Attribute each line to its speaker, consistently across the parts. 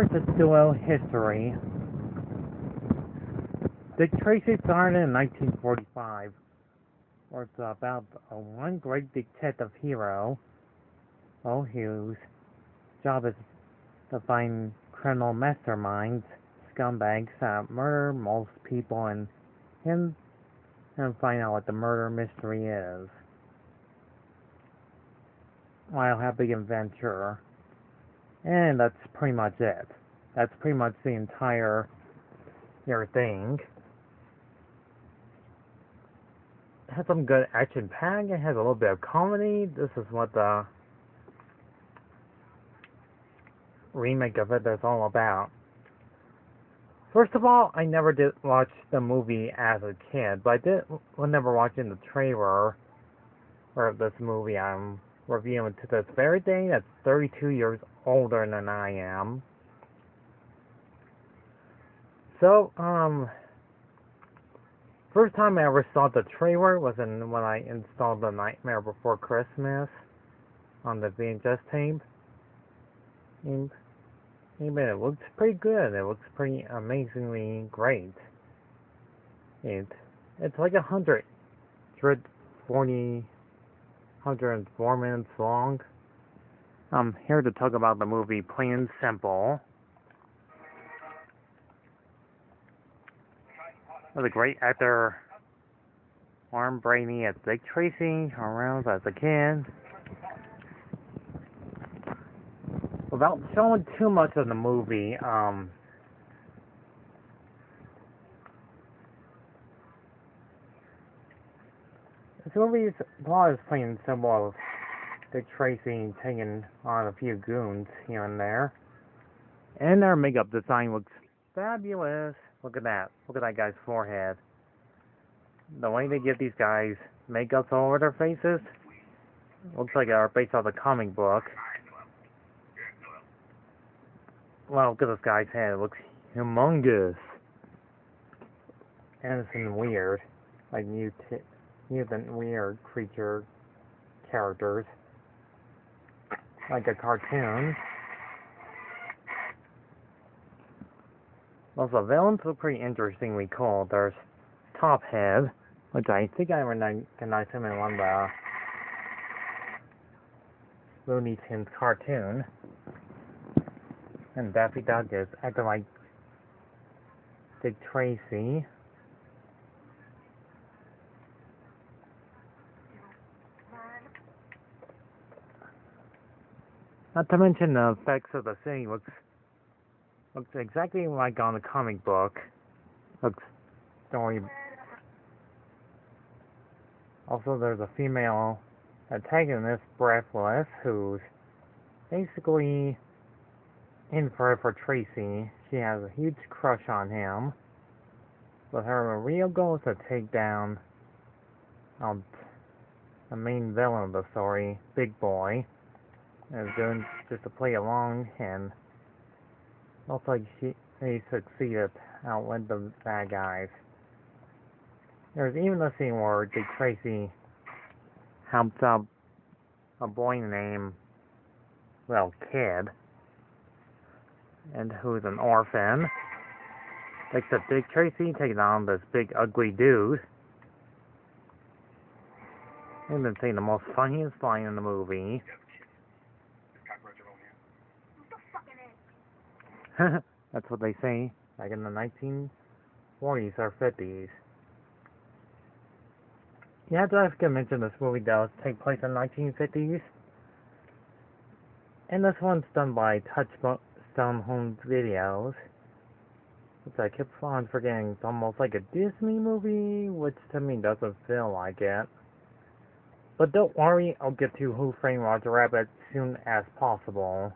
Speaker 1: First, let's do a history. Dick Tracy started in 1945. Where it's about one great detective hero, whose job is to find criminal masterminds, scumbags that murder most people, and find out what the murder mystery is. While having an adventure. And that's pretty much it. That's pretty much the entire thing. It has some good action pack. It has a little bit of comedy. This is what the remake of it is all about. First of all, I never did watch the movie as a kid, but I did remember watching the trailer for this movie I'm reviewing to this very day. That's 32 years older than I am. So, first time I ever saw the trailer was when I installed The Nightmare Before Christmas on the VHS tape. And it looks pretty good. It looks pretty amazingly great. It's like 104 minutes long. I'm here to talk about the movie Plain and Simple. With a great actor, Warren Brady as Dick Tracy, around as a kid. Without showing too much of the movie, this movie's plot is plain and simple of Dick Tracy taking on a few goons here and there. And their makeup design looks fabulous. Look at that. Look at that guy's forehead. The way they give these guys makeups all over their faces looks like they're based off the comic book. Well, look at this guy's head. It looks humongous. And it's weird. Like mutant weird creature characters. Like a cartoon. Also, villains look pretty interestingly cool. There's Tophead, which I think I recognize him in one of the Looney Tunes cartoon. And Daffy Duck is acting like Dick Tracy. Not to mention the effects of the city looks exactly like on the comic book. Looks story. Also, there's a female antagonist, Breathless, who's basically in for Tracy. She has a huge crush on him. But her real goal is to take down the main villain of the story, Big Boy. And is doing just to play along, and looks like he succeeded outwit the bad guys. There's even a scene where Dick Tracy helps out a boy named, Kid, and who's an orphan. Except Dick Tracy taking on this big ugly dude. They've been saying the most funniest line in the movie. That's what they say back in the 1940s or 50s. You have to mention this movie does take place in the 1950s. And this one's done by Touchstone Home Videos. Which I kept on forgetting. It's almost like a Disney movie, which to me doesn't feel like it. But don't worry, I'll get to Who Framed Roger Rabbit as soon as possible.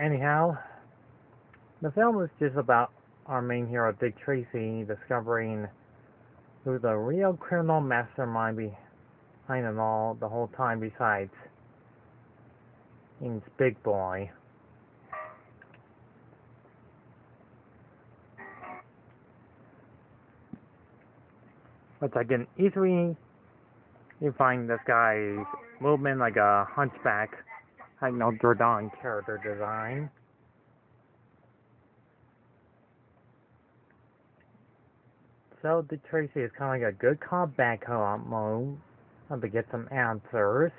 Speaker 1: Anyhow, the film is just about our main hero, Dick Tracy, discovering who the real criminal mastermind behind it all the whole time besides means Big Boy. Which I can easily find this guy's movement like a hunchback like no Jordan character design. So Dick Tracy is kind of like a good cop, bad cop mode to get some answers.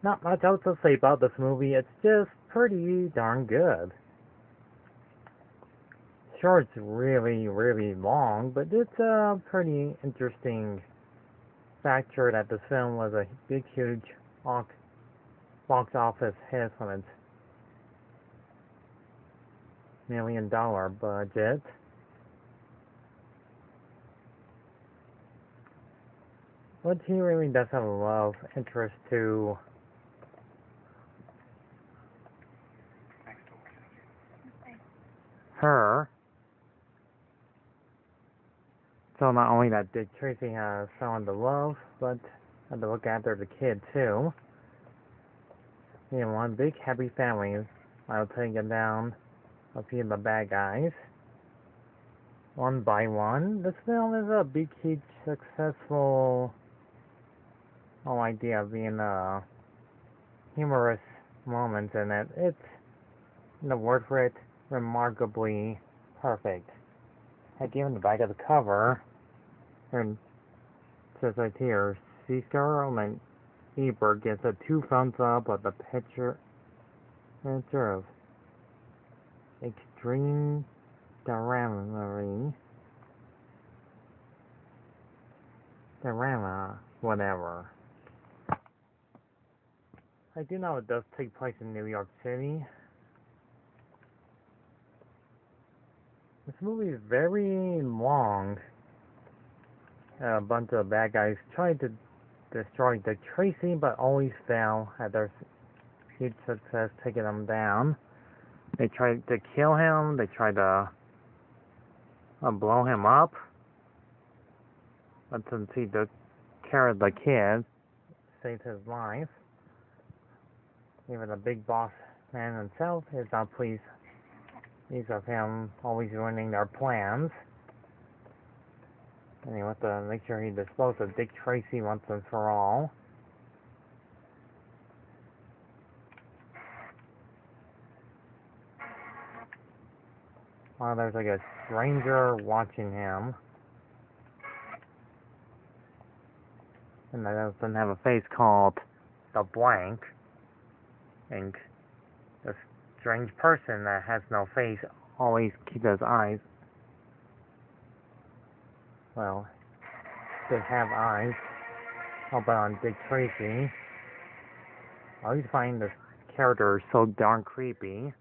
Speaker 1: Not much else to say about this movie. It's just pretty darn good. Sure, it's really, really long, but it's a pretty interesting factor that this film was a big, huge box office hit on its $1 million budget. But he really does have a love interest to her. So not only that Dick Tracy has someone to love, but had to look after the kid too. One big happy family while taking down a few of the bad guys. One by one. This film is a big, huge, successful whole idea of being a humorous moment in it. It's, the word for it, remarkably perfect. Like even the back of the cover, and it says right here, C-Star and Ebert gets a 2 thumbs up of the picture of extreme drama, whatever. I do know it does take place in New York City. This movie is very long. A bunch of bad guys tried to destroy Dick Tracy, but always fail at their huge success taking him down. They tried to kill him. They tried to blow him up. But since he took care of the kid, saved his life. Even the big boss man himself is not pleased of him always ruining their plans. And he wants to make sure he disposes of Dick Tracy once and for all. There's like a stranger watching him. And that doesn't have a face called the blank. And the strange person that has no face always keeps his eyes. Well, they have eyes. How about on Dick Tracy? I always find this character so darn creepy.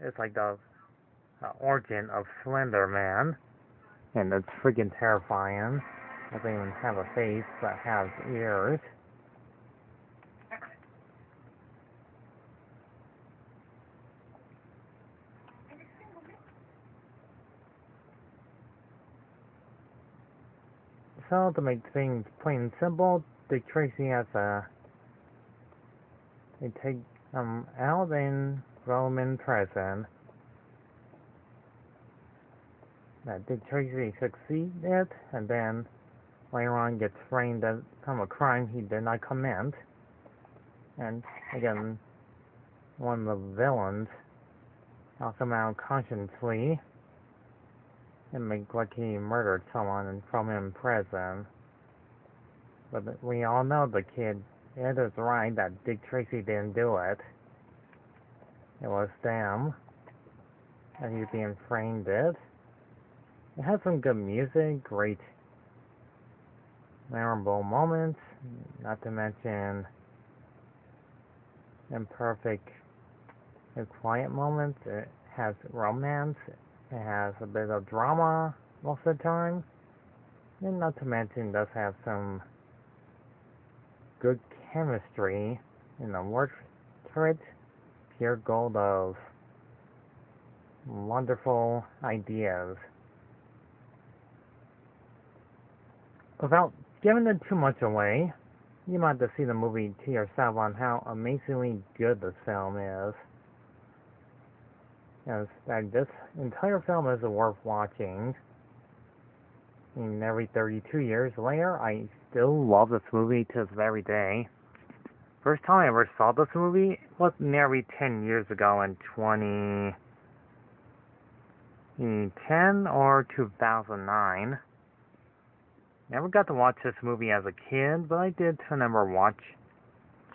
Speaker 1: It's like the origin of Slender Man. And it's freaking terrifying. Doesn't even have a face, but has ears. So, to make things plain and simple, Dick Tracy has they take him out and throw him in prison. Dick Tracy succeeded, and then later on gets framed from a crime he did not commit. And again, one of the villains will come out consciously and make like he murdered someone and throw him in prison. But we all know the kid, it is right that Dick Tracy didn't do it. It was them. And he's being framed it. It has some good music, great memorable moments, not to mention imperfect and quiet moments. It has romance. It has a bit of drama most of the time. And not to mention it does have some good chemistry in the word for it. Pure gold of wonderful ideas. Without giving it too much away, you might have to see the movie to yourself on how amazingly good this film is. This entire film is worth watching. And every 32 years later, I still love this movie to this very day. First time I ever saw this movie was nearly 10 years ago in 2010 or 2009. Never got to watch this movie as a kid, but I did remember watching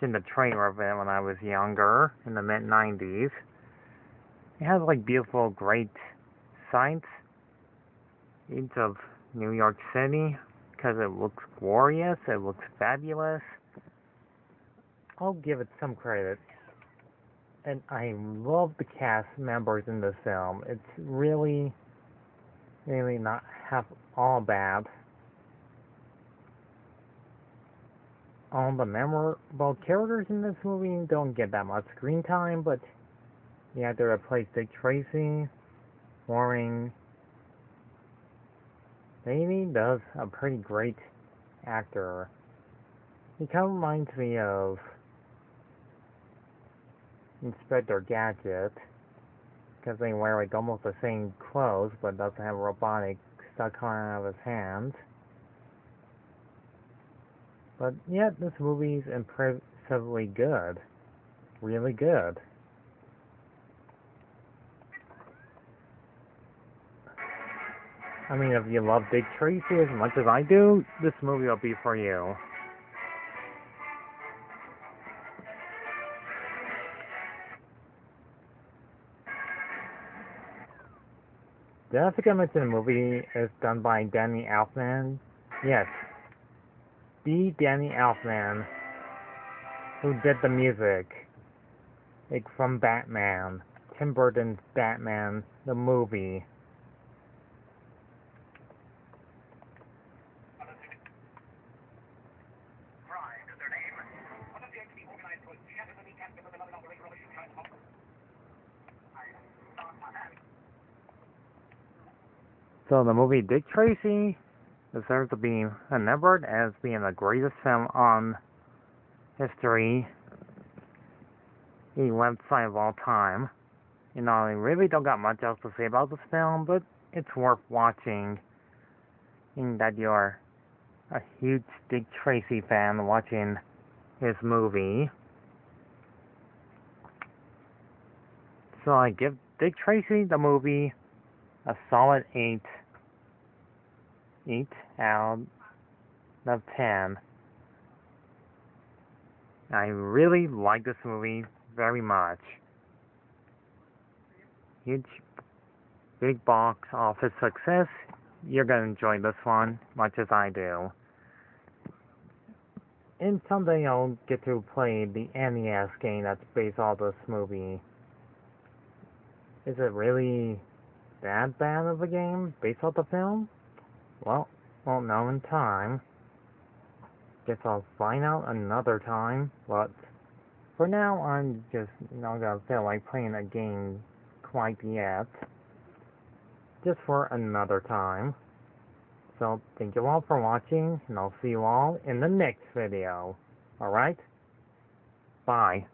Speaker 1: the trailer of it when I was younger, in the mid-90s. It has like beautiful, great sights of New York City, because it looks glorious, it looks fabulous. I'll give it some credit. And I love the cast members in this film. It's really not half all bad. All the memorable characters in this movie don't get that much screen time, but the actor that plays Dick Tracy, Warren Beatty, does a pretty great actor. He kind of reminds me of Inspector Gadget, because they wear like almost the same clothes, but doesn't have robotic stuff coming out of his hands. But yet, this movie's impressively good. Really good. I mean, if you love Dick Tracy as much as I do, this movie will be for you. Did I forget to mention the movie is done by Danny Elfman? Yes. The Danny Elfman, who did the music, like from Batman, Tim Burton's Batman, the movie. So the movie Dick Tracy deserves to be remembered as being the greatest film on history, the website of all time. You know, I really don't got much else to say about this film, but it's worth watching. In that you're a huge Dick Tracy fan watching his movie. So I give Dick Tracy, the movie, a solid 8 out of 10. I really like this movie very much. Huge, big box office success. You're going to enjoy this one much as I do. And someday I'll get to play the NES game that's based off this movie. Is it really that bad of a game based off the film? Well, won't know in time. Guess I'll find out another time, but for now I'm just not gonna feel like playing a game quite yet. Just for another time. So thank you all for watching, and I'll see you all in the next video. Alright? Bye.